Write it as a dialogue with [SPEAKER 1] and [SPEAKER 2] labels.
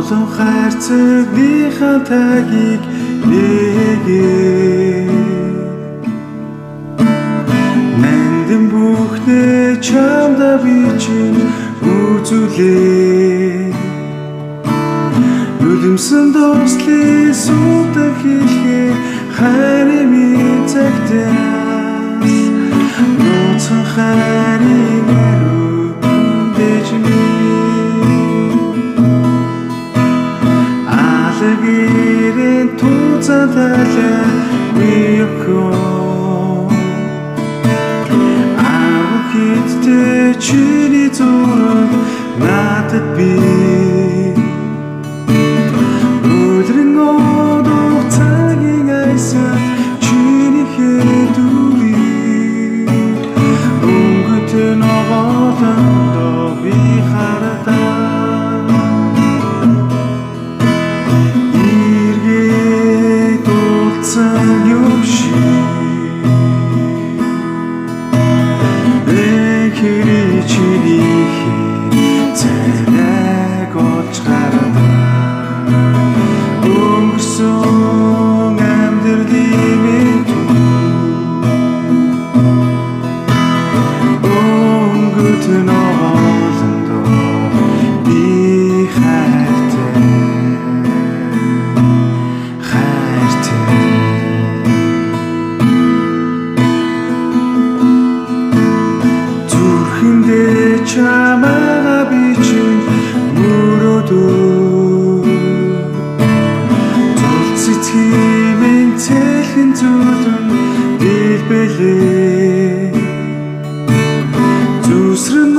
[SPEAKER 1] олон хайрцагийнхаа тагийг нэгээ нандин бүхнээ чамда би чинь үзүүлээ нулимсэн дуслын сүндэг хэлгээ хайрын цагтаас нууцхан хайрын ариун алгэрэн тузалаа виохо авхиттэй чиний зураг надад бий өдрөн одох цагийн айсаа чиний хэдүрий өнгөтэй ногоолондоо би харадаа чамаа би чинь мөрөөдөө цэцгиймэн цэлхэн зүудэн дэлбэлээ зүсрэн